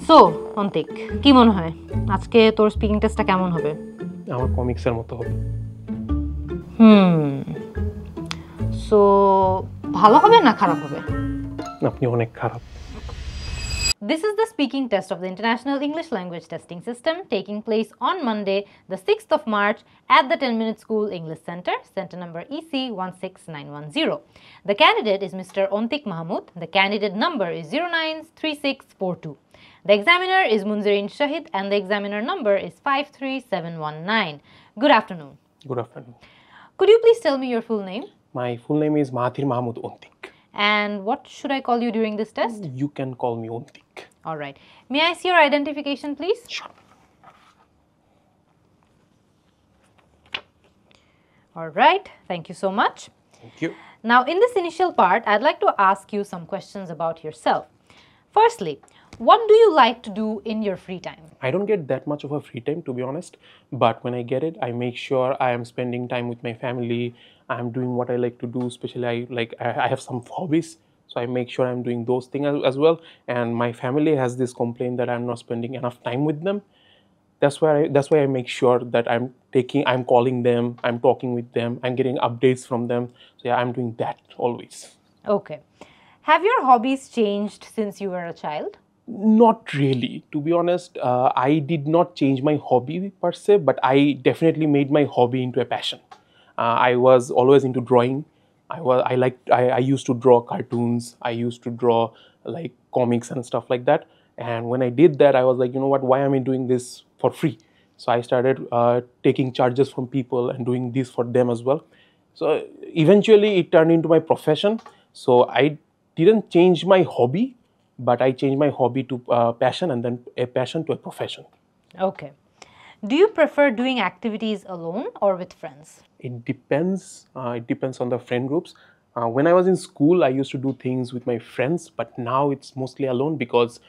So Antik, কি মনে হয় আজকে তোর স্পিকিং টেস্টটা কেমন হবে? আমার কমিক্সের মতো হবে। সো ভালো হবে না খারাপ হবে? আপনি অনেক খারাপ। This is the speaking test of the International English Language Testing System taking place on Monday, the 6th of March at the 10-Minute School English Center, center number EC 16910. The candidate is Mr. Ontik Mahmood. The candidate number is 093642. The examiner is Munzereen Shahid and the examiner number is 53719. Good afternoon. Good afternoon. Could you please tell me your full name? My full name is Mahathir Mahmood Ontik. And what should I call you during this test? You can call me Ontik. All right. May I see your identification, please? Sure. All right. Thank you so much. Thank you. Now, in this initial part, I'd like to ask you some questions about yourself. Firstly, what do you like to do in your free time? I don't get that much of a free time, to be honest, but when I get it, I make sure I am spending time with my family. I am doing what I like to do, especially I have some hobbies, so I make sure I'm doing those things as well. And my family has this complaint that I'm not spending enough time with them. That's why I make sure that I'm calling them, I'm talking with them, I'm getting updates from them. So yeah, I'm doing that always. Okay. Have your hobbies changed since you were a child? Not really, to be honest. I did not change my hobby per se, but I definitely made my hobby into a passion. I was always into drawing. I used to draw cartoons. I used to draw like comics and stuff like that. And when I did that, I was like, you know what? Why am I doing this for free? So I started taking charges from people and doing this for them as well. So eventually, it turned into my profession. So I didn't change my hobby, but I changed my hobby to passion, and then a passion to a profession. Okay. Do you prefer doing activities alone or with friends? It depends. It depends on the friend groups. When I was in school, I used to do things with my friends, but now it's mostly alone because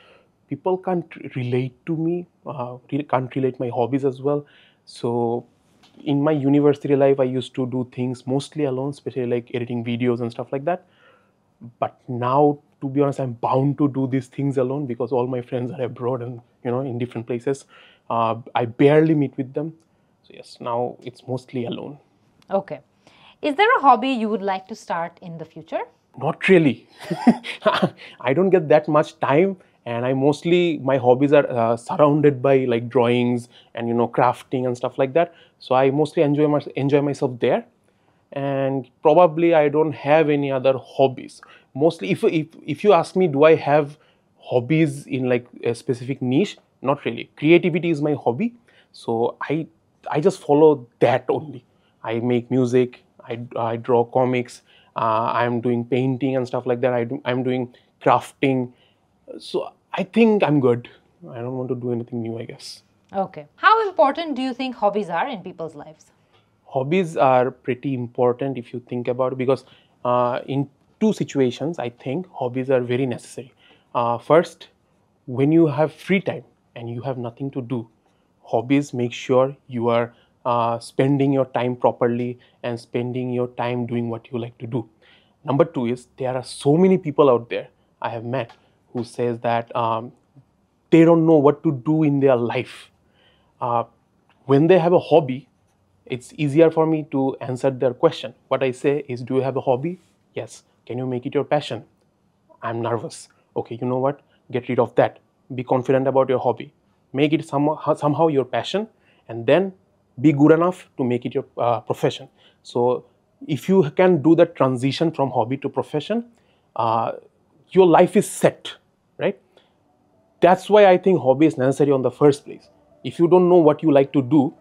people can't relate to me, can't relate my hobbies as well. So in my university life, I used to do things mostly alone, especially like editing videos and stuff like that. But now, to be honest, I'm bound to do these things alone because all my friends are abroad and in different places. I barely meet with them. So yes, now it's mostly alone. Okay. Is there a hobby you would like to start in the future? Not really. I don't get that much time, and my hobbies are surrounded by like drawings and crafting and stuff like that. So I mostly enjoy myself there. And probably I don't have any other hobbies. Mostly, if you ask me, do I have hobbies in like a specific niche? Not really. Creativity is my hobby, so I just follow that only. I make music. I draw comics. I'm doing painting and stuff like that. I'm doing crafting. So I think I'm good. I don't want to do anything new, I guess. Okay. How important do you think hobbies are in people's lives? Hobbies are pretty important if you think about it, because in two situations, I think hobbies are very necessary. First, when you have free time and you have nothing to do, hobbies make sure you are spending your time properly and spending your time doing what you like to do. Number two is there are so many people out there I have met who says that they don't know what to do in their life. When they have a hobby, it's easier for me to answer their question. What I say is, do you have a hobby? Yes. Can you make it your passion? I'm nervous. Okay, you know what? Get rid of that. Be confident about your hobby. Make it somehow your passion, and then be good enough to make it your profession. So if you can do that transition from hobby to profession, your life is set, right? That's why I think hobby is necessary on the first place. If you don't know what you like to do,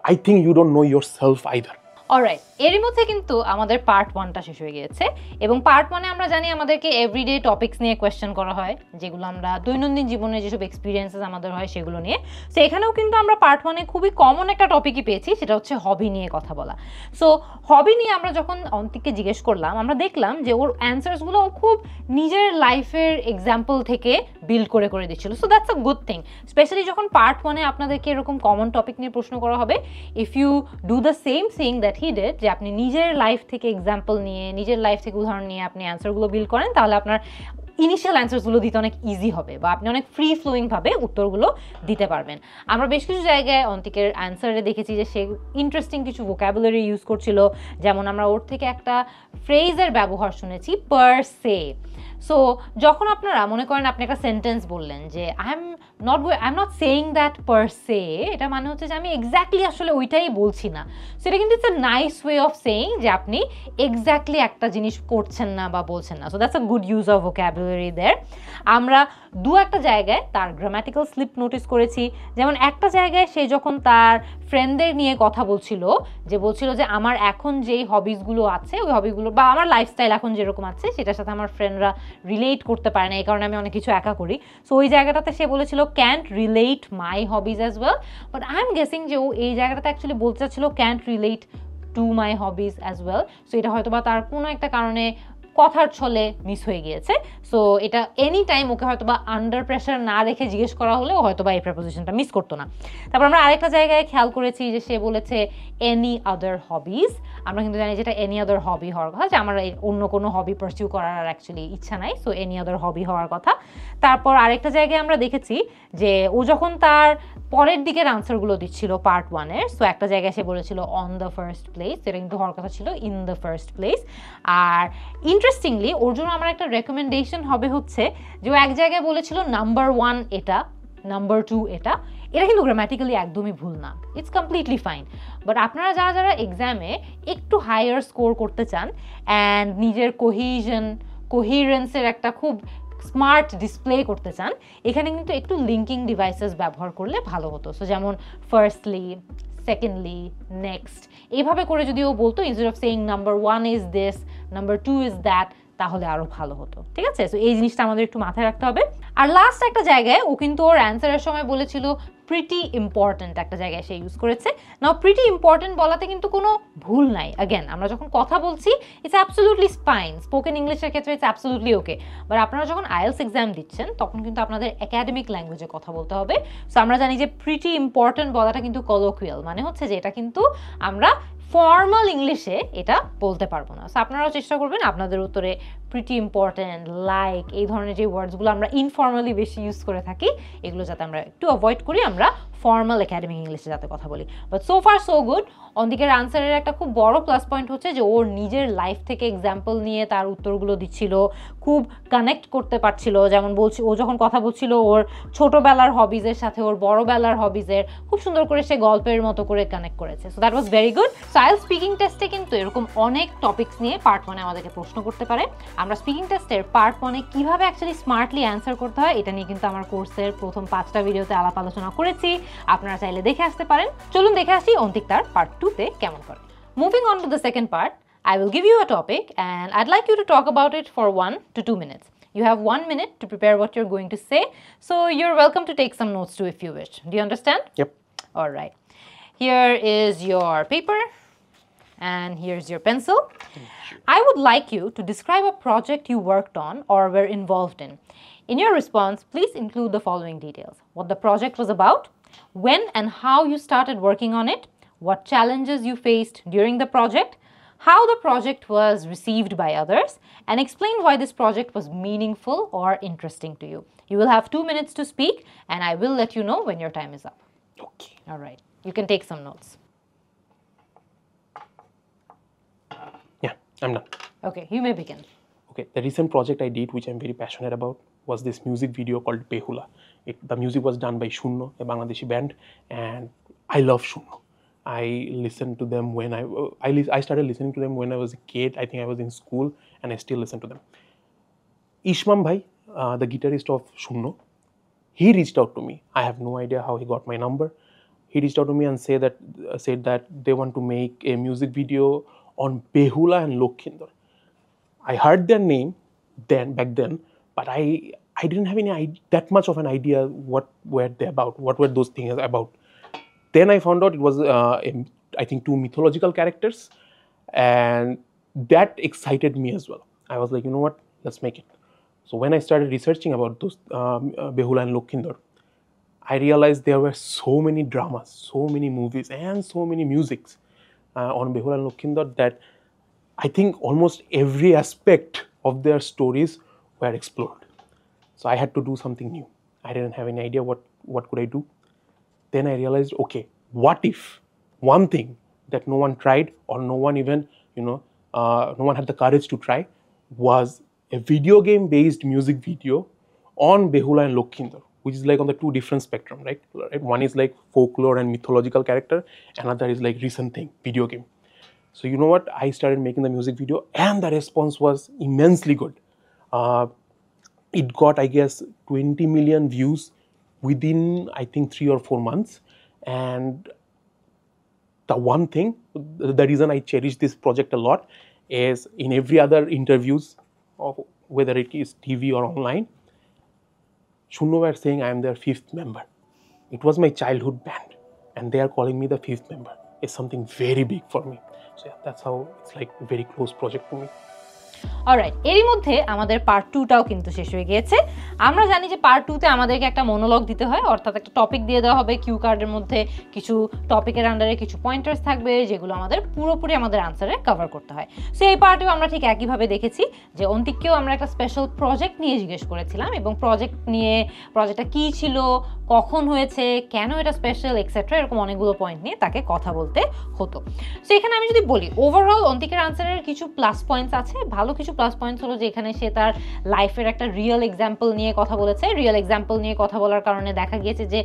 I think you don't know yourself either. Alright, এরই মধ্যে কিন্তু আমাদের part 1টা শেষ হয়ে গিয়েছে এবং part 1-এ আমরা জানি আমাদেরকে এভরিডে টপিকস নিয়ে কোয়েশ্চেন করা হয়, যেগুলো আমরা দৈনন্দিন জীবনে যেসব এক্সপিরিয়েন্সেস আমাদের হয় সেগুলো নিয়ে। সো এখানেও কিন্তু আমরা পার্ট 1-এ খুবই কমন একটা টপিকই পেয়েছি, সেটা হচ্ছে হবি নিয়ে কথা বলা। সো হবি নিয়ে আমরা যখন অন্তিককে জিজ্ঞেস করলাম, আমরা দেখলাম যে ওর অ্যান্সার্সগুলো ও খুব নিজের লাইফের এক্সাম্পল থেকে বিল্ড করে করে দিচ্ছিল। So that's a good thing, specially যখন পার্ট 1-এ আপনাদেরকে এরকম কমন টপিক নিয়ে প্রশ্ন করা হবে। If you do the same thing that he did, যে আপনি নিজের লাইফ থেকে এক্সাম্পল নিয়ে, নিজের লাইফ থেকে উদাহরণ নিয়ে আপনি অ্যান্সারগুলো বিল্ড করেন, তাহলে আপনার ইনিশিয়াল অ্যান্সারসগুলো দিতে অনেক ইজি হবে বা আপনি অনেক ফ্রি ফ্লোয়িংভাবে উত্তরগুলো দিতে পারবেন। আমরা বেশ কিছু জায়গায় অন্তিকের অ্যান্সারে দেখেছি যে সে ইন্টারেস্টিং কিছু ভোকাবুলারি ইউজ করছিল, যেমন আমরা ওর থেকে একটা ফ্রেজের ব্যবহার শুনেছি, পার সে। সো যখন আপনারা মনে করেন আপনি একটা সেন্টেন্স বললেন যে I am not saying that per se, এটা মানে হচ্ছে যে আমি এক্স্যাক্টলি আসলে ওইটাই বলছি না। সেটা কিন্তু it's a nice way of saying যে আপনি এক্স্যাক্টলি একটা জিনিস করছেন না বা বলছেন না। So that's a good use of vocabulary there. আমরা একটা জায়গায় তার গ্রামাটিক্যাল স্লিপ নোটিস করেছি, যেমন একটা জায়গায় সে যখন তার ফ্রেন্ডদের নিয়ে কথা বলছিল যে আমার এখন যেই হবিসগুলো আছে ওই হবিগুলো বা আমার লাইফস্টাইল এখন যেরকম আছে সেটার সাথে আমার ফ্রেন্ডরা রিলেট করতে পারে না, এই কারণে আমি অনেক কিছু একা করি। সো ওই জায়গাটাতে সে বলেছিল can't relate my hobbies as well, but I am guessing যে ও এই জায়গাটাতে অ্যাকচুয়ালি বলতে চাচ্ছিল can't relate to my hobbies as well. So এটা হয়তো বা তার কোনো একটা কারণে কথার ছলে মিস হয়ে গিয়েছে। সো এটা এনি টাইম ওকে হয়তো বা আন্ডার প্রেশার না রেখে জিজ্ঞেস করা হলেও হয়তো বা এই প্রেপোজিশনটা মিস করতো না। তারপর আমরা আরেকটা জায়গায় খেয়াল করেছি যে সে বলেছে এনি আদার হবিজ। আমরা কিন্তু জানি যেটা এনি আদার হবি হওয়ার কথা, যে আমার অন্য কোনো হবি পারসিউ করার আর অ্যাকচুয়ালি ইচ্ছা নাই। সো এনি আদার হবি হওয়ার কথা। তারপর আরেকটা জায়গায় আমরা দেখেছি যে ও যখন তার পরের দিকের আনসারগুলো দিচ্ছিল পার্ট 1-এর, সো একটা জায়গায় সে বলেছিল অন দ্য ফার্স্ট প্লেস, সেটা কিন্তু হওয়ার কথা ছিল ইন দ্য ফার্স্ট প্লেস। আর ইন্টারেস্টিংলি ওর জন্য আমার একটা রেকমেন্ডেশন হবে হচ্ছে যে ও এক জায়গায় বলেছিল নাম্বার 1 এটা, নাম্বার 2 এটা। এটা কিন্তু গ্রামাটিক্যালি একদমই ভুল না, ইটস কমপ্লিটলি ফাইন। বাট আপনারা যারা যারা এক্সামে একটু হায়ার স্কোর করতে চান অ্যান্ড নিজের কোহিরেন্সের একটা খুব স্মার্ট ডিসপ্লে করতে চান, এখানে কিন্তু একটু লিঙ্কিং ডিভাইসেস ব্যবহার করলে ভালো হতো। সো যেমন ফার্স্টলি, সেকেন্ডলি, নেক্সট, এইভাবে করে যদি ও বলতো instead of saying number 1 is this, number 2 is that, তাহলে আরও ভালো হতো। ঠিক আছে, সো এই জিনিসটা আমাদের একটু মাথায় রাখতে হবে। আর লাস্ট একটা জায়গায় ও কিন্তু ওর অ্যান্সারের সময় বলেছিল প্রিটি ইম্পর্ট্যান্ট, একটা জায়গায় সে ইউজ করেছে। নাও প্রিটি ইম্পর্ট্যান্ট বলাতে কিন্তু কোনো ভুল নাই। অ্যাগেন আমরা যখন কথা বলছি ইটস অ্যাবসলিউটলি ফাইন, স্পোকেন ইংলিশের ক্ষেত্রে ইটস অ্যাবসলিউটলি ওকে। বাট আপনারা যখন আইএলস এক্সাম দিচ্ছেন তখন কিন্তু আপনাদের একাডেমিক ল্যাঙ্গুয়েজে কথা বলতে হবে। সো আমরা জানি যে প্রিটি ইম্পর্ট্যান্ট বলাটা কিন্তু কলোকুয়াল, মানে হচ্ছে যে এটা কিন্তু আমরা ফর্মাল ইংলিশে এটা বলতে পারবো না। সো আপনারাও চেষ্টা করবেন আপনাদের উত্তরে প্রিটি ইম্পর্ট্যান্ট, লাইক, এই ধরনের যে ওয়ার্ডসগুলো আমরা ইনফর্মালি বেশি ইউজ করে থাকি এগুলো যাতে আমরা একটু অ্যাভয়েড করি, আমরা ফর্মাল একাডেমিক ইংলিশে যাতে কথা বলি। But so far so good. অন্দিকের আনসারের একটা খুব বড় প্লাস পয়েন্ট হচ্ছে যে ওর নিজের লাইফ থেকে এক্সাম্পল নিয়ে তার উত্তরগুলো দিচ্ছিল, খুব কানেক্ট করতে পারছিল। যেমন বলছি ও যখন কথা বলছিল ওর ছোটোবেলার হবিজের সাথে ওর বড়োবেলার হবিজের খুব সুন্দর করে সে গল্পের মতো করে কানেক্ট করেছে। So that was very good. So IELTS speaking টেস্টে কিন্তু এরকম অনেক টপিকস নিয়ে পার্ট 1-এ আমাদেরকে প্রশ্ন করতে পারে। আমরা স্পিকিং টেস্টের পার্ট 1-এ কীভাবে অ্যাকচুয়ালি স্মার্টলি অ্যান্সার করতে হয় এটা নিয়ে কিন্তু আমার কোর্সের প্রথম 5টা ভিডিওতে আলাপ আলোচনা করেছি, আপনারা চাইলে দেখে আসতে পারেন। চলুন দেখে আসি অন্তিক তার পার্ট 2-তে কেমন করে। Moving on to the second part, I will give you a topic and I'd like you to talk about it for 1 to 2 minutes. You have 1 minute to prepare what you're going to say, so you're welcome to take some notes too if you wish. Do you understand? Yep. All right. Here is your paper and here's your pencil. I would like you to describe a project you worked on or were involved in. In your response, please include the following details: what the project was about, when and how you started working on it, what challenges you faced during the project, how the project was received by others, and explain why this project was meaningful or interesting to you. You will have 2 minutes to speak, and I will let you know when your time is up. Okay. All right. You can take some notes. Yeah, I'm done. Okay, you may begin. Okay, the recent project I did, which I'm very passionate about, was this music video called Behula. The music was done by Shunno, a Bangladeshi band, and I love Shunno. I listened to them when I started listening to them when I was a kid. I think I was in school, and I still listen to them. Ishmam Bhai, the guitarist of Shunno, he reached out to me. I have no idea how he got my number. He reached out to me and said that they want to make a music video on Behula and Lokhinder. I heard their name back then, but I didn't have that much of an idea what were they about, what were those things about. Then I found out it was I think 2 mythological characters, and that excited me as well. I was like, you know what, let's make it. So when I started researching about those Behula and Lokhinder, I realized there were so many dramas, so many movies, and so many musics on Behula and Lokhinder that I think almost every aspect of their stories were explored. So I had to do something new. I didn't have any idea what could I do. Then I realized, okay, what if one thing that no one tried or no one even, no one had the courage to try was a video game based music video on Behula and Lokhinder, which is like on the two different spectrum, right? One is like folklore and mythological character, another is like recent thing, video game. So you know what? I started making the music video and the response was immensely good. It got, I guess, 20 million views within, I think, 3 or 4 months. And the one thing, the reason I cherish this project a lot is in every other interviews, whether it is TV or online, Shunno were saying I am their 5th member. It was my childhood band and they are calling me the 5th member. It's something very big for me. So yeah, that's how it's like a very close project to me. Alright, এরই মধ্যে আমাদের part 2টাও কিন্তু শেষ হয়ে গিয়েছে। আমরা জানি যে পার্ট 2তে আমাদেরকে একটা মনোলগ দিতে হয়, অর্থাৎ একটা টপিক দিয়ে দেওয়া হবে, কিউ কার্ডের মধ্যে কিছু টপিকের আন্ডারে কিছু পয়েন্টার্স থাকবে যেগুলো আমাদের পুরোপুরি আমাদের আনসারে কভার করতে হয়। সো এই পার্টেও আমরা ঠিক একইভাবে দেখেছি যে অন্তিককেও আমরা একটা স্পেশাল প্রজেক্ট নিয়ে জিজ্ঞেস করেছিলাম এবং প্রজেক্টটা কী ছিল, কখন হয়েছে, কেন এটা স্পেশাল এক্সেট্রা, এরকম অনেকগুলো পয়েন্ট নিয়ে তাকে কথা বলতে হতো। সো এখানে আমি যদি বলি ওভারঅল অন্তিকের আনসারের কিছু প্লাস পয়েন্টস আছে। ভালো কিছু প্লাস পয়েন্টস হলো যে এখানে সে তার লাইফের একটা রিয়েল এক্সাম্পল নিয়ে কথা বলেছে। রিয়েল এক্সাম্পল নিয়ে কথা বলার কারণে দেখা গিয়েছে যে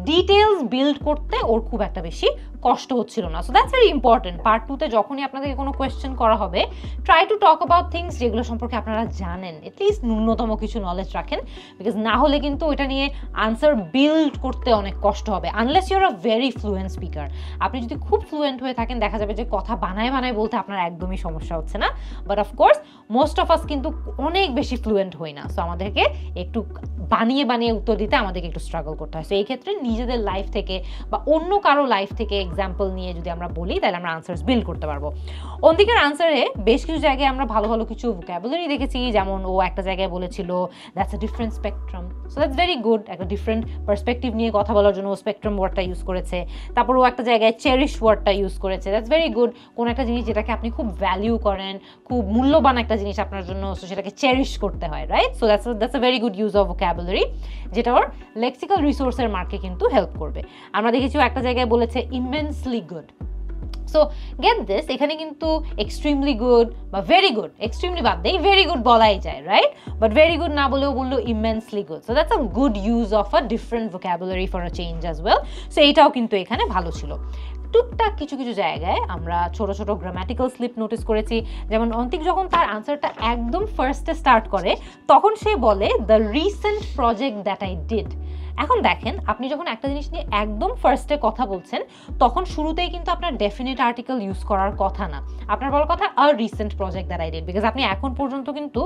ডিটেলস বিল্ড করতে ওর খুব একটা বেশি কষ্ট হচ্ছিল না। So that's very important. Part 2তে যখনই আপনাদেরকে কোনো কোয়েশ্চেন করা হবে, try to talk about things যেগুলো সম্পর্কে আপনারা জানেন, এটলিস্ট ন্যূনতম কিছু নলেজ রাখেন, বিকজ না হলে কিন্তু ওইটা নিয়ে আনসার বিল্ড করতে অনেক কষ্ট হবে unless your a very fluent speaker. আপনি যদি খুব ফ্লুয়েন্ট হয়ে থাকেন দেখা যাবে যে কথা বানায় বলতে আপনার একদমই সমস্যা হচ্ছে না, but of course most of us কিন্তু অনেক বেশি ফ্লুয়েন্ট হই না। সো আমাদেরকে একটু বানিয়ে উত্তর দিতে আমাদেরকে একটু স্ট্রাগল করতে হয়। সো এই ক্ষেত্রে নিজেদের লাইফ থেকে বা অন্য কারো লাইফ থেকে এক্সাম্পল নিয়ে যদি আমরা বলি তাহলে আমরা আনসার্স বিল্ড করতে পারবো। অন্তিকের আনসারে বেশ কিছু জায়গায় আমরা ভালো কিছু ভোকাবুলারি দেখেছি, যেমন ও একটা জায়গায় বলেছিল that's a different spectrum. So that's very good, একটা ডিফারেন্ট পার্সপেক্টিভ নিয়ে কথা বলার জন্য ও স্পেকট্রাম ওয়ার্ডটা ইউজ করেছে। তারপর ও একটা জায়গায় চেরিশ ওয়ার্ডটা ইউজ করেছে। That's very good. কোনো একটা জিনিস যেটাকে আপনি খুব ভ্যালিউ করেন, খুব মূল্যবান একটা জিনিস আপনার জন্য, সো সেটাকে চেরিশ করতে হয়, right? So that's a very good use of vocabulary, যেটা ওর লেক্সিক্যাল রিসোর্সের মার্কে কিন্তু হেল্প করবে। আমরা দেখেছি একটা জায়গায় বলেছে immensely good. So get this, এখানে কিন্তু এক্সট্রিমলি গুড বা ভেরি গুড, এক্সট্রিমলি বাদ দেই, ভেরি গুড বলাই যায়, রাইট? বাট ভেরি গুড না বলেও বললো immensely good. So that's a good use of a different vocabulary for a change as well. So এইটাও কিন্তু এখানে ভালো ছিল। টুকটাক কিছু জায়গায় আমরা ছোট গ্রামাটিক্যাল স্লিপ নোটিস করেছি। যেমন অন্তিক যখন তার আনসারটা একদম ফার্স্টে স্টার্ট করে তখন সে বলে the recent project that I did. এখন দেখেন, আপনি যখন একটা জিনিস নিয়ে একদম ফার্স্টে কথা বলছেন তখন শুরুতেই কিন্তু আপনার ডেফিনিট আর্টিকেল ইউজ করার কথা না, আপনার বলার কথা a recent project that I did, because আপনি এখন পর্যন্ত কিন্তু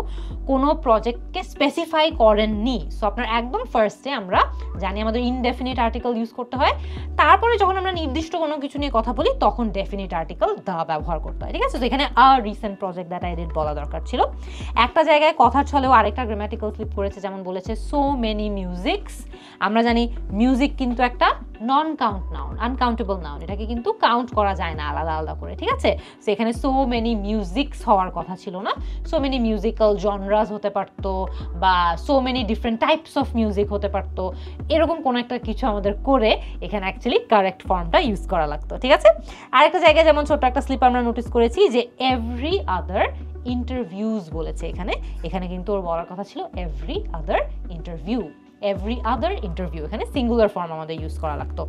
কোনো প্রজেক্টকে স্পেসিফাই করেননি। সো আপনার একদম ফার্স্টে আমরা জানি আমাদের ইনডেফিনিট আর্টিকেল ইউজ করতে হয়, তারপরে যখন আমরা নির্দিষ্ট কোনো কিছু নিয়ে কথা বলি তখন ডেফিনিট আর্টিকেল দা ব্যবহার করতে হয়, ঠিক আছে? তো এখানে a recent project that I did বলা দরকার ছিল। একটা জায়গায় কথার ছলেও আরেকটা গ্রামাটিক্যাল স্লিপ করেছে, যেমন বলেছে সো মেনি মিউজিকস। আমরা জানি মিউজিক কিন্তু একটা non count noun, uncountable noun, এটাকে কিন্তু কাউন্ট করা যায় না আলাদা করে, ঠিক আছে? সো এখানে সো মেনি মিউজিকস হওয়ার কথা ছিল না, সো মেনি মিউজিক্যাল জনরাস হতে পারতো বা so many different types of music হতে পারতো, এরকম কোনো একটা কিছু আমাদের করে এখানে অ্যাকচুয়ালি কারেক্ট ফর্মটা ইউজ করা লাগতো, ঠিক আছে? আরেকটা জায়গায় যেমন ছোট্ট একটা স্লিপ আমরা নোটিস করেছি যে এভরি আদার ইন্টারভিউজ বলেছে এখানে কিন্তু ওর বলার কথা ছিল every other interview. Every other interview এখানে সিঙ্গুলার ফর্ম আমাদের ইউজ করা লাগতো।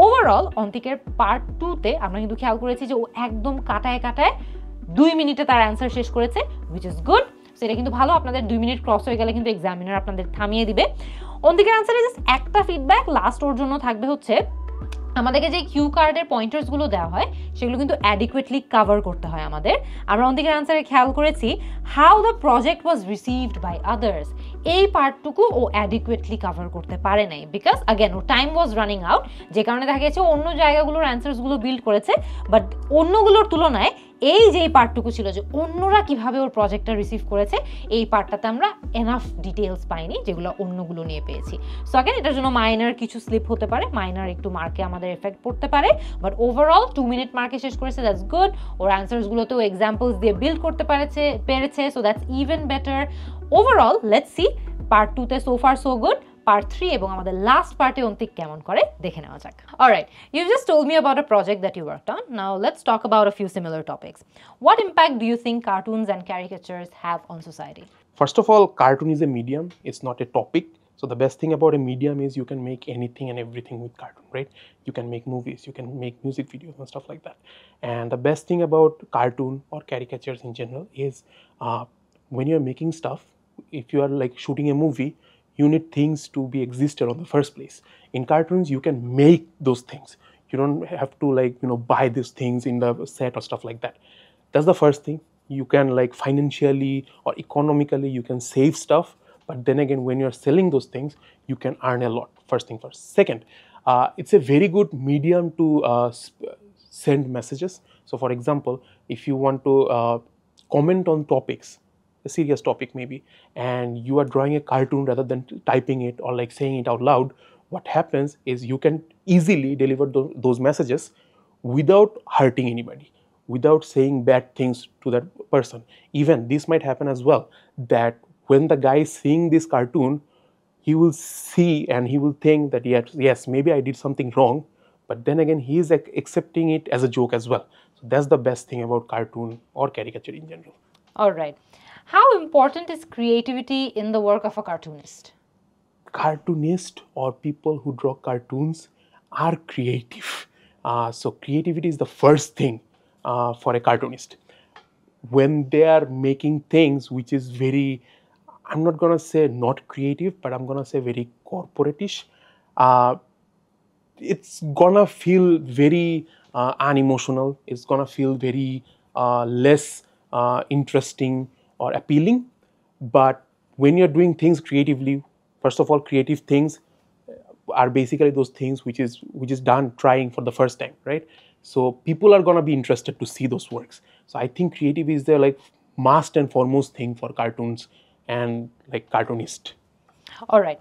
ওভারঅল অন্তিকের পার্ট 2তে আমরা কিন্তু খেয়াল করেছি যে ও একদম কাটায় 2 মিনিটে তার অ্যান্সার শেষ করেছে, হুইচ ইজ গুড। সেটা কিন্তু ভালো। আপনাদের 2 মিনিট ক্রস হয়ে গেলে কিন্তু এক্সামিনার আপনাদের থামিয়ে দিবে। অন্তিকের অ্যান্সারে জাস্ট একটা ফিডব্যাক লাস্ট ওর জন্য থাকবে, হচ্ছে আমাদেরকে যে কিউ কার্ডের পয়েন্টার্সগুলো দেওয়া হয় সেগুলো কিন্তু অ্যাডিকুয়েটলি কভার করতে হয় আমাদের। আমরা অন্তিকের অ্যান্সারে খেয়াল করেছি how the project was received by others, এই পার্টটুকু ও অ্যাডিকুয়েটলি কভার করতে পারে নাই, বিকজ আগেন ও টাইম ওয়াজ রানিং আউট, যে কারণে দেখা গেছে অন্য জায়গাগুলোর অ্যান্সার্সগুলো বিল্ড করেছে বাট অন্যগুলোর তুলনায় এই যে পার্টটুকু ছিল যে অন্যরা কিভাবে ওর প্রজেক্টটা রিসিভ করেছে, এই পার্টটাতে আমরা এনাফ ডিটেলস পাইনি যেগুলো অন্যগুলো নিয়ে পেয়েছি। সো অ্যাগেন এটার জন্য মাইনার কিছু স্লিপ হতে পারে, মাইনার একটু মার্কে আমাদের এফেক্ট পড়তে পারে, বাট ওভারঅল 2 মিনিট মার্কে শেষ করেছে, দ্যাটস গুড। ওর অ্যান্সার্সগুলোতেও এক্সাম্পলস দিয়ে বিল্ড করতে পেরেছে, so that's even better. Overall let's see part 2 তে so far so good, part 3 এবং আমাদের লাস্ট পার্টে অন্তিক কেমন করে দেখে নেওয়া যাক। Alright, you just told me about a project that you worked on. Now let's talk about a few similar topics. What impact do you think cartoons and caricatures have on society? First of all, cartoon is a medium, it's not a topic. So the best thing about a medium is you can make anything and everything with cartoon, right? You can make movies, you can make music videos and stuff like that. And the best thing about cartoon or caricatures in general is when you're making stuff, if you are like shooting a movie, you need things to be existed on the first place. In cartoons, you can make those things. You don't have to like, buy these things in the set or stuff like that. That's the first thing. You can like financially or economically, you can save stuff. But then again, when you're selling those things, you can earn a lot. First thing first. Second, it's a very good medium to send messages. So for example, if you want to comment on topics, a serious topic maybe, and you are drawing a cartoon rather than typing it or like saying it out loud, what happens is you can easily deliver those messages without hurting anybody, without saying bad things to that person. Even this might happen as well, that when the guy is seeing this cartoon, he will see and he will think that yes, maybe I did something wrong, but then again he is accepting it as a joke as well. So that's the best thing about cartoon or caricature in general. All right. How important is creativity in the work of a cartoonist? Cartoonists or people who draw cartoons are creative. So creativity is the first thing for a cartoonist. When they are making things which is very, I'm not gonna say not creative, but I'm gonna say very corporate-ish, it's gonna feel very unemotional. It's gonna feel very less interesting or appealing. But when you're doing things creatively, first of all, creative things are basically those things which is done trying for the first time, right? So people are gonna be interested to see those works. So I think creative is the like must and foremost thing for cartoons and like cartoonist. All right.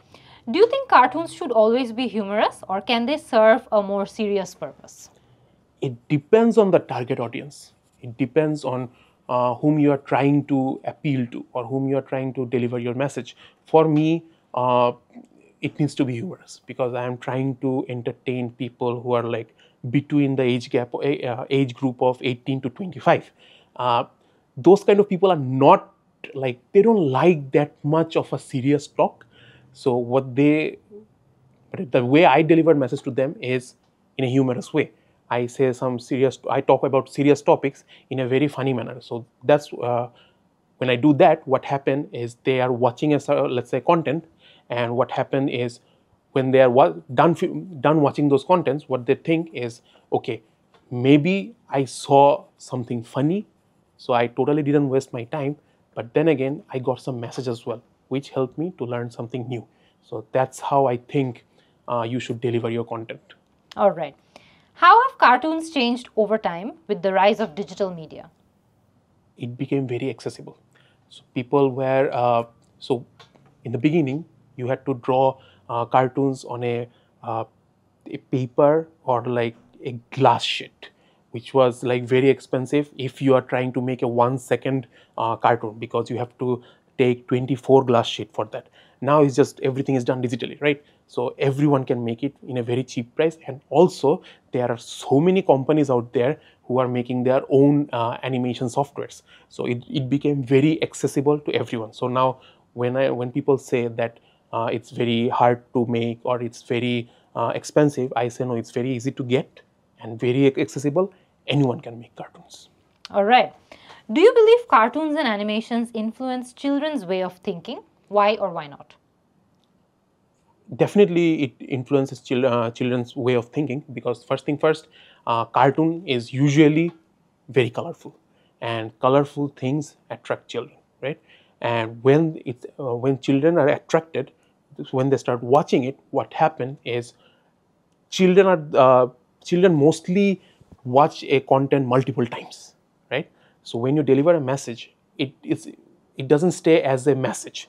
Do you think cartoons should always be humorous, or can they serve a more serious purpose? It depends on the target audience. It depends on whom you are trying to appeal to or whom you are trying to deliver your message. For me, it needs to be humorous because I am trying to entertain people who are like between the age group of 18 to 25. Those kind of people are not like, they don't like that much of a serious talk. So the way I deliver message to them is in a humorous way. I talk about serious topics in a very funny manner. So that's when I do that, what happen is they are watching let's say content, and what happen is when they are done watching those contents, what they think is, okay, maybe I saw something funny, so I totally didn't waste my time, but then again I got some message as well which helped me to learn something new. So that's how I think you should deliver your content. All right. How have cartoons changed over time with the rise of digital media? It became very accessible. So people were, so in the beginning, you had to draw cartoons on a paper or like a glass sheet, which was like very expensive if you are trying to make a 1 second cartoon, because you have to take 24 glass sheet for that. Now it's just everything is done digitally, right? So everyone can make it in a very cheap price, and also there are so many companies out there who are making their own animation softwares. So it became very accessible to everyone. So now when people say that it's very hard to make or it's very expensive, I say no, it's very easy to get and very accessible. Anyone can make cartoons. All right. Do you believe cartoons and animations influence children's way of thinking? Why or why not? Definitely it influences children's way of thinking, because first thing first, cartoon is usually very colorful, and colorful things attract children, right? And when children are attracted, when they start watching it, what happens is children mostly watch a content multiple times, right? So when you deliver a message, it doesn't stay as a message.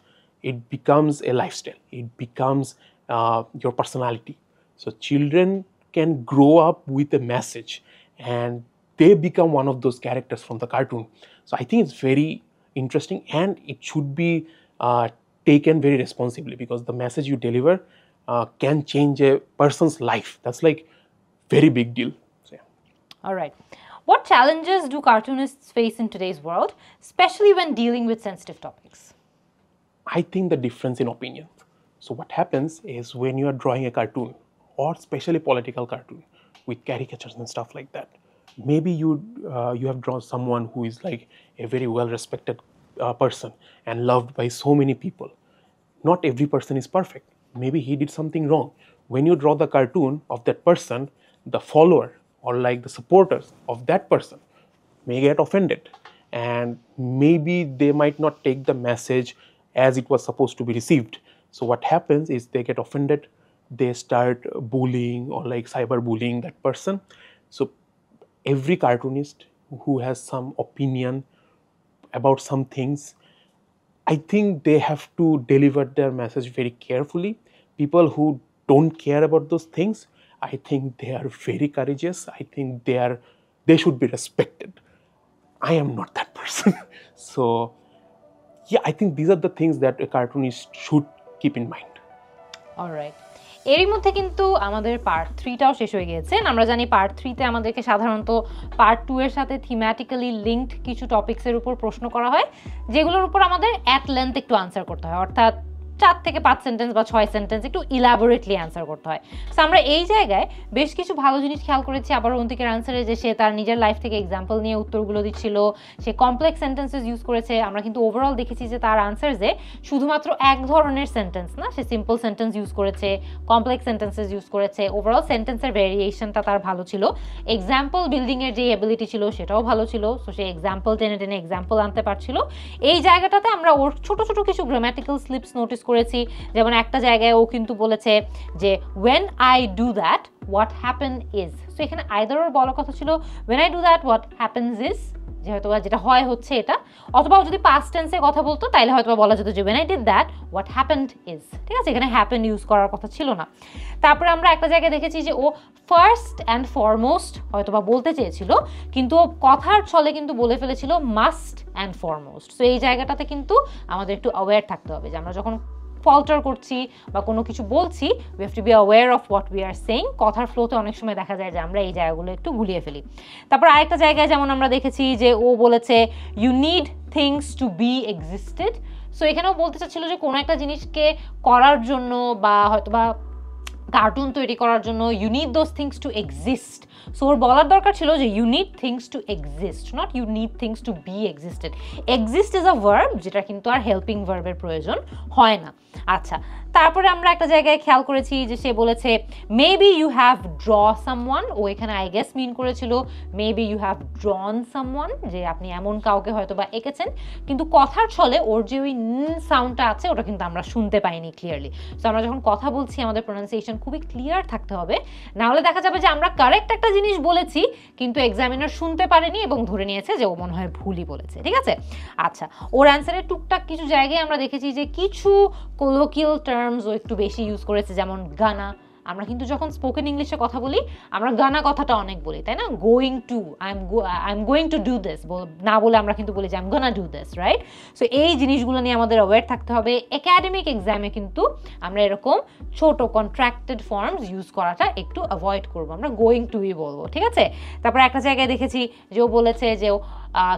It becomes a lifestyle. It becomes your personality. So children can grow up with a message and they become one of those characters from the cartoon. So I think it's very interesting and it should be taken very responsibly, because the message you deliver can change a person's life. That's like very big deal. So, yeah. All right. What challenges do cartoonists face in today's world, especially when dealing with sensitive topics? I think the difference in opinion. So what happens is when you are drawing a cartoon, or especially political cartoon with caricatures and stuff like that, maybe you have drawn someone who is like a very well-respected person and loved by so many people. Not every person is perfect. Maybe he did something wrong. When you draw the cartoon of that person, the follower or like the supporters of that person may get offended, and maybe they might not take the message as it was supposed to be received. So what happens is they get offended, they start bullying or like cyberbullying that person. So every cartoonist who has some opinion about some things, I think they have to deliver their message very carefully. People who don't care about those things, I think they are very courageous. I think they should be respected. I am not that person. So yeah, I think these are the things that a cartoonist should keep in mind. All right. এরই মধ্যে কিন্তু আমাদের part 3টাও শেষ হয়ে গিয়েছে। আমরা জানি part 3তে আমাদেরকে সাধারণত পার্ট 2 এর সাথে থিম্যাটিক্যালি লিঙ্কড কিছু টপিকসের উপর প্রশ্ন করা হয়, যেগুলোর উপর আমাদের অ্যাট লেন্থ একটু আনসার করতে হয়, অর্থাৎ 4 থেকে 5 সেন্টেন্স বা 6 সেন্টেন্স একটু ইলাবোরেটলি আনসার করতে হয়। সো আমরা এই জায়গায় বেশ কিছু ভালো জিনিস খেয়াল করেছি আবার অন্তিকের আনসারে, যে সে তার নিজের লাইফ থেকে এক্সাম্পল নিয়ে উত্তরগুলো দিচ্ছিল, সে কমপ্লেক্স সেন্টেন্সেস ইউজ করেছে। আমরা কিন্তু ওভারঅল দেখেছি যে তার আনসারসে শুধুমাত্র এক ধরনের সেন্টেন্স না, সে সিম্পল সেন্টেন্স ইউজ করেছে, কমপ্লেক্স সেন্টেন্সেস ইউজ করেছে। ওভারঅল সেন্টেন্সের ভেরিয়েশনটা তার ভালো ছিল। এক্সাম্পল বিল্ডিংয়ের যে এবিলিটি ছিল সেটাও ভালো ছিল। সো সে এক্সাম্পল টেনে টেনে এক্সাম্পল আনতে পারছিল। এই জায়গাটাতে আমরা ওর ছোট ছোট কিছু গ্রামাটিক্যাল স্লিপস নোটিস করেছি। যেমন একটা জায়গায় ও কিন্তু বলেছে যে when I do that what happen is, so এখানে আইদার ওর বলার কথা ছিল when I do that what happens is, যে হয়তো যেটা হয় হচ্ছে এটা, অথবা যদি পাস্ট টেন্সে কথা বলতো তাহলে হয়তো বলা যেত যে when I did that what happened is। ঠিক আছে, এখানে হ্যাপেন ইউজ করার কথা ছিল না। তারপরে আমরা একটা জায়গায় দেখেছি যে ও ফার্স্ট অ্যান্ড ফরমোস্ট হয়তো বা বলতে চেয়েছিল, কিন্তু ও কথার ছলে কিন্তু বলে ফেলেছিল মাস্ট অ্যান্ড ফরমোস্ট। সো এই জায়গাটাতে কিন্তু আমাদের একটু অ্যাওয়্যার থাকতে হবে যে আমরা যখন ফল্টার করছি বা কোনো কিছু বলছি, we have to be aware of what we are saying. কথার ফ্লোতে অনেক সময় দেখা যায় যে আমরা এই জায়গাগুলো একটু গুলিয়ে ফেলি। তারপর আরেকটা জায়গায় যেমন আমরা দেখেছি যে ও বলেছে you need things to be existed. So এখানেও বলতে চাচ্ছিল যে কোনো একটা জিনিসকে করার জন্য বা হয়তো বা কার্টুন তৈরি করার জন্য you need those things to exist. So ওর বলার দরকার ছিল যে you need things to exist, not you need things to be existed. Exist is a verb, যেটা কিন্তু আর হেল্পিং ভার্বের প্রয়োজন হয় না। আচ্ছা, তারপরে আমরা একটা জায়গায় খেয়াল করেছি যে সে বলেছে maybe you have draw someone. ও এখানে আই গেস মিন করেছিল maybe you have drawn someone, যে আপনি এমন কাউকে হয়তো বা এঁকেছেন, কিন্তু কথার ছলে ওর যে ওই সাউন্ডটা আছে ওটা কিন্তু আমরা শুনতে পাইনি ক্লিয়ারলি। সো আমরা যখন কথা বলছি আমাদের প্রোনাউন্সিয়েশন খুবই ক্লিয়ার থাকতে হবে, নাহলে দেখা যাবে যে আমরা কারেক্ট একটা জিনিস বলেছি কিন্তু এক্সামিনার শুনতে পারেনি এবং ধরে নিয়েছে যে ও মনে হয় ভুলই বলেছে। ঠিক আছে, আচ্ছা, ওর অ্যান্সারের টুকটাক কিছু জায়গায় আমরা দেখেছি যে কিছু কোলোকিয়াল টার্মস ও একটু বেশি ইউজ করেছে, যেমন গানা। আমরা কিন্তু যখন স্পোকেন ইংলিশে কথা বলি আমরা গানা কথাটা অনেক বলি, তাই না? Going to, I am going to do this না বলে আমরা কিন্তু বলি যে I am gonna do this, right? So এই জিনিসগুলো নিয়ে আমাদের অ্যাওয়্যার থাকতে হবে। একাডেমিক এক্সামে কিন্তু আমরা এরকম ছোট কন্ট্রাক্টেড ফর্মস ইউজ করাটা একটু অ্যাভয়েড করবো, আমরা গোয়িং টুই বলবো। ঠিক আছে, তারপর একটা জায়গায় দেখেছি যে ও বলেছে যে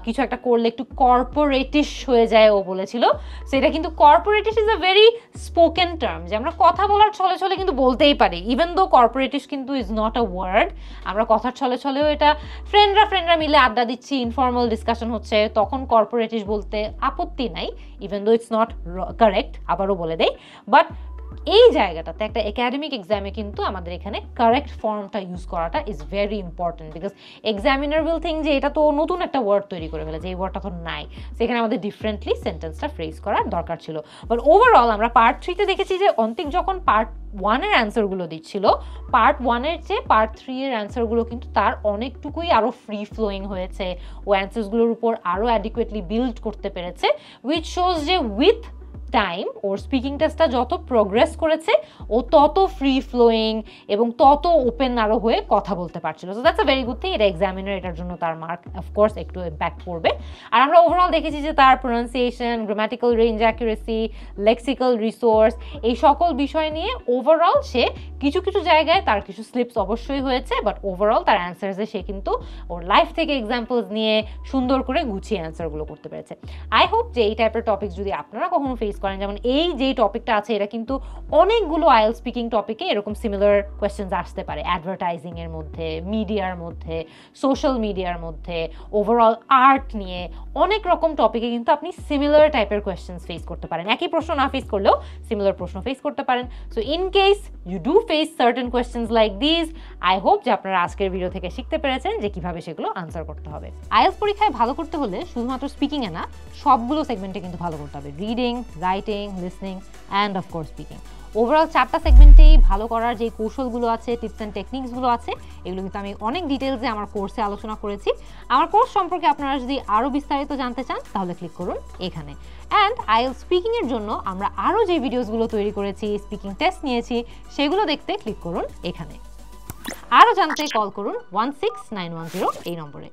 কিছু একটা করলে একটু কর্পোরেটিশ হয়ে যায়, ও বলেছিল। সো এটা কিন্তু corporatish is a very spoken term, যে আমরা কথা বলার ছলে ছলে কিন্তু বলতেই পারি, ইভেন দো কর্পোরেটিশ কিন্তু ইজ নট আ ওয়ার্ড। আমরা কথার ছলে ছলেও এটা ফ্রেন্ডরা মিলে আড্ডা দিচ্ছি, ইনফর্মাল ডিসকাশন হচ্ছে, তখন কর্পোরেটিশ বলতে আপত্তি নাই, even though it's not correct, আবারও বলে দেই। বাট এই জায়গাটাতে একটা একাডেমিক এক্সামে কিন্তু আমাদের এখানে কারেক্ট ফর্মটা ইউজ করাটা is very important, because examiner will think যে এটা তো নতুন একটা ওয়ার্ড তৈরি করে ফেলে, যে এই ওয়ার্ডটা তো নাই, সেখানে আমাদের ডিফারেন্টলি সেন্টেন্সটা ফ্রেজ করার দরকার ছিল। বাট ওভারঅল আমরা পার্ট 3-তে দেখেছি যে অন্তিক যখন পার্ট 1-এর অ্যান্সারগুলো দিচ্ছিল, পার্ট 1-এর চেয়ে পার্ট 3-এর অ্যান্সারগুলো কিন্তু তার অনেকটুকুই আরও ফ্রি ফ্লোয়িং হয়েছে, ও অ্যান্সার্সগুলোর উপর আরও অ্যাডিকুয়েটলি বিল্ড করতে পেরেছে, উইচ শোজ যে উইথ টাইম ওর স্পিকিং টেস্টটা যত প্রোগ্রেস করেছে ও তত ফ্রি ফ্লোয়িং এবং তত ওপেন আরও হয়ে কথা বলতে পারছিল। So that's a very good thing. এটা এক্সামিনার এটার জন্য তার মার্ক অফকোর্স একটু ইম্প্যাক্ট করবে। আর আমরা ওভারঅল দেখেছি যে তার pronunciation, grammatical range accuracy, lexical resource, এই সকল বিষয় নিয়ে ওভারঅল সে কিছু কিছু জায়গায় তার কিছু স্লিপস অবশ্যই হয়েছে, বাট ওভারঅল তার অ্যান্সার্সে সে কিন্তু ওর লাইফ থেকে এক্সাম্পলস নিয়ে সুন্দর করে গুছিয়ে অ্যান্সারগুলো করতে পেরেছে। আই হোপ যে এই টাইপের টপিকস যদি আপনারা কখনো ফেস করেন, যেমন এই যে টপিকটা আছে এটা কিন্তু অনেকগুলো আইএলটিএস স্পিকিং টপিকে এরকম সিমিলার কোয়েশ্চেন্স আসতে পারে, অ্যাডভার্টাইজিং এর মধ্যে, মিডিয়ার মধ্যে, সোশ্যাল মিডিয়ার মধ্যে, ওভারঅল আর্ট নিয়ে অনেক রকম টপিকে কিন্তু আপনি সিমিলার টাইপের কোয়েশ্চেন্স ফেস করতে পারেন। একই প্রশ্ন না ফেস করলেও সিমিলার প্রশ্ন ফেস করতে পারেন। So in case you do face certain questions like this, I hope যে আপনারা আজকের ভিডিও থেকে শিখতে পেরেছেন যে কিভাবে সেগুলো আনসার করতে হবে। আইএলটিএস পরীক্ষায় ভালো করতে হলে শুধুমাত্র স্পিকিংয়ে না, সবগুলো সেগমেন্টে কিন্তু ভালো করতে হবে, reading, writing, listening and of course speaking. Overall 4টা সেগমেন্টেই ভালো করার যে কৌশলগুলো আছে, টিপস অ্যান্ড টেকনিক্সগুলো আছে, এগুলো কিন্তু আমি অনেক ডিটেলসে আমার কোর্সে আলোচনা করেছি। আমার কোর্স সম্পর্কে আপনারা যদি আরও বিস্তারিত জানতে চান তাহলে ক্লিক করুন এখানে। অ্যান্ড আইএলটিএস স্পিকিংয়ের জন্য আমরা আরও যে ভিডিওসগুলো তৈরি করেছি, স্পিকিং টেস্ট নিয়েছি, সেগুলো দেখতে ক্লিক করুন এখানে। আরও জানতে কল করুন 16910 এই নম্বরে।